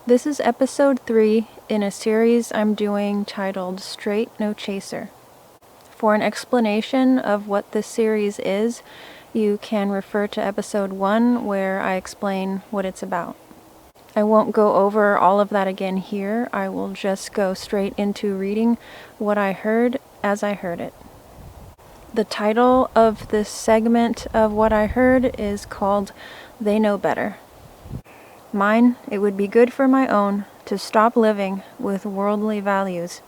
This is episode 3 in a series I'm doing titled Straight No Chaser. For an explanation of what this series is, you can refer to episode 1 where I explain what it's about. I won't go over all of that again here. I will just go straight into reading what I heard as I heard it. The title of this segment of what I heard is called They Know Better. Mine, it would be good for my own to stop living with worldly values.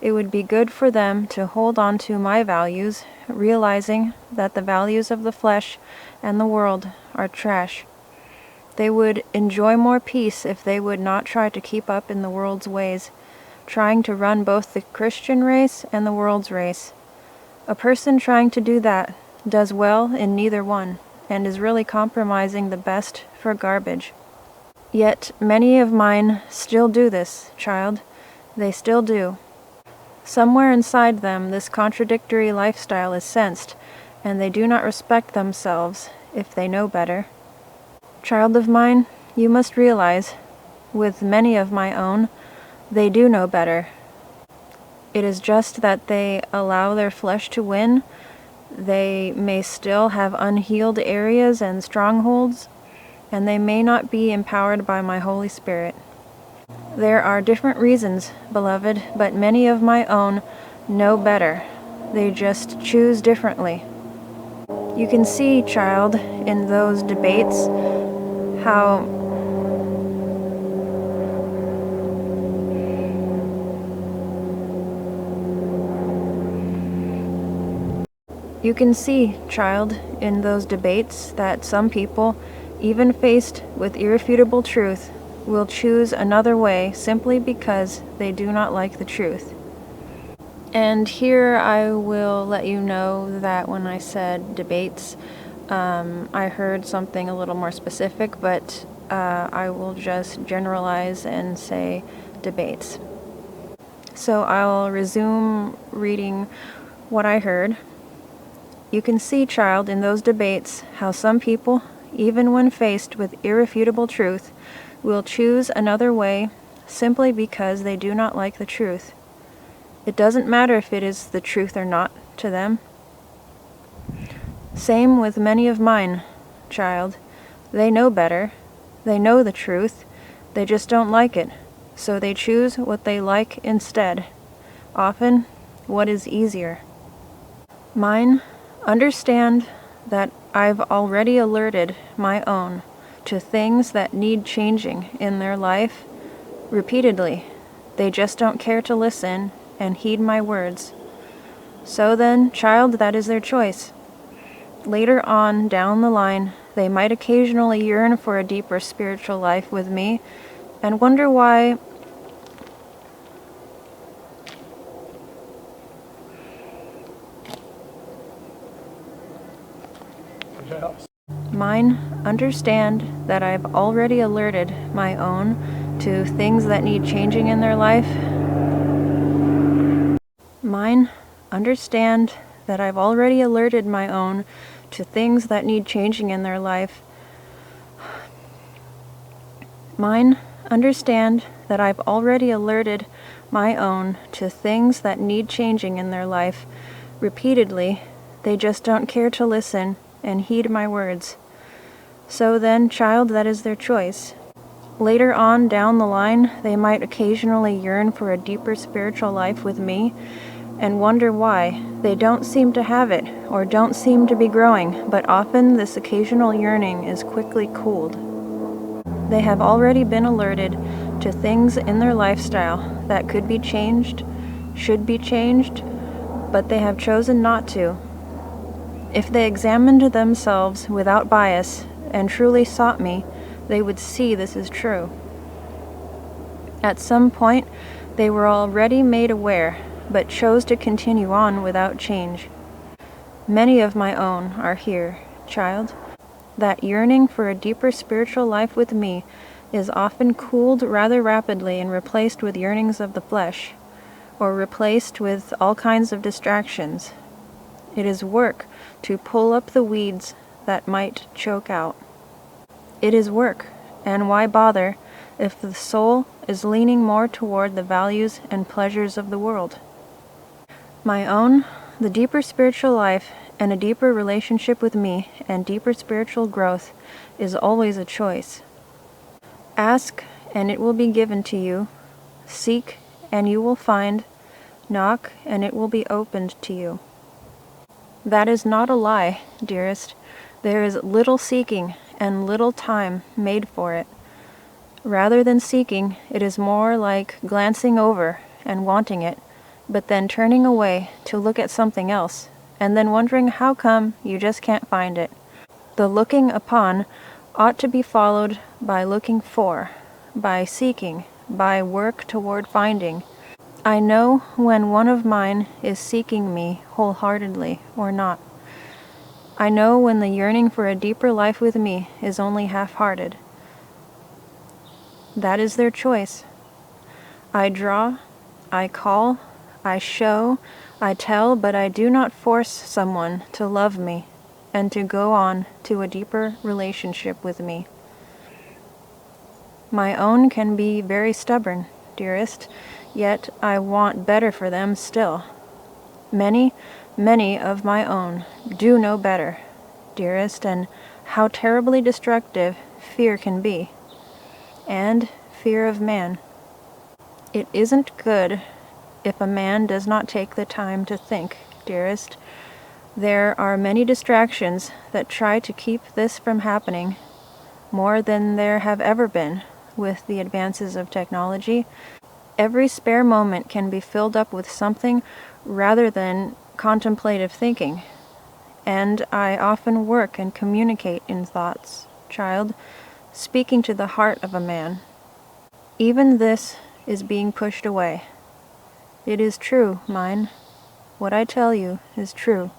It would be good for them to hold on to my values, realizing that the values of the flesh and the world are trash. They would enjoy more peace if they would not try to keep up in the world's ways, trying to run both the Christian race and the world's race. A person trying to do that does well in neither one, and is really compromising the best for garbage. Yet many of mine still do this, child. They still do. Somewhere inside them this contradictory lifestyle is sensed, and they do not respect themselves if they know better. Child of mine, you must realize, with many of my own, they do know better. It is just that they allow their flesh to win. They may still have unhealed areas and strongholds, and they may not be empowered by my Holy Spirit. There are different reasons, beloved, but many of my own know better. They just choose differently. You can see, child, in those debates, how You can see, child, in those debates that some people, even faced with irrefutable truth, will choose another way simply because they do not like the truth. And here I will let you know that when I said debates, I heard something a little more specific, but I will just generalize and say debates. So I'll resume reading what I heard. You can see, child, in those debates how some people, even when faced with irrefutable truth, will choose another way simply because they do not like the truth. It doesn't matter if it is the truth or not to them. Same with many of mine, child. They know better. They know the truth. They just don't like it. So they choose what they like instead. Often, what is easier. Mine, understand that I've already alerted my own to things that need changing in their life repeatedly. They just don't care to listen and heed my words. So then, child, that is their choice. Later on down the line, they might occasionally yearn for a deeper spiritual life with me and wonder why Mine, understand that I've already alerted my own to things that need changing in their life. Mine, understand that I've already alerted my own to things that need changing in their life. Mine, understand that I've already alerted my own to things that need changing in their life repeatedly. They just don't care to listen and heed my words. So then, child, that is their choice. Later on down the line, they might occasionally yearn for a deeper spiritual life with me and wonder why they don't seem to have it or don't seem to be growing, but often this occasional yearning is quickly cooled. They have already been alerted to things in their lifestyle that could be changed, should be changed, but they have chosen not to. If they examined themselves without bias and truly sought me, they would see this is true. At some point, they were already made aware, but chose to continue on without change. Many of my own are here, child. That yearning for a deeper spiritual life with me is often cooled rather rapidly and replaced with yearnings of the flesh, or replaced with all kinds of distractions. It is work to pull up the weeds that might choke out. It is work, and why bother? if the soul is leaning more toward the values and pleasures of the world. My own, the deeper spiritual life and a deeper relationship with me and deeper spiritual growth is always a choice. Ask, and it will be given to you. Seek, and you will find. Knock, and it will be opened to you. That is not a lie, dearest. There is little seeking and little time made for it. Rather than seeking, it is more like glancing over and wanting it, but then turning away to look at something else, and then wondering how come you just can't find it. The looking upon ought to be followed by looking for, by seeking, by work toward finding. I know when one of mine is seeking me wholeheartedly or not. I know when the yearning for a deeper life with me is only half-hearted. That is their choice. I draw, I call, I show, I tell, but I do not force someone to love me and to go on to a deeper relationship with me. My own can be very stubborn, dearest, yet I want better for them still. Many, many of my own do know better, dearest, and how terribly destructive fear can be, and fear of man. It isn't good if a man does not take the time to think, dearest. There are many distractions that try to keep this from happening, more than there have ever been with the advances of technology. Every spare moment can be filled up with something rather than contemplative thinking. And I often work and communicate in thoughts, child, speaking to the heart of a man. Even this is being pushed away. It is true, mine. What I tell you is true.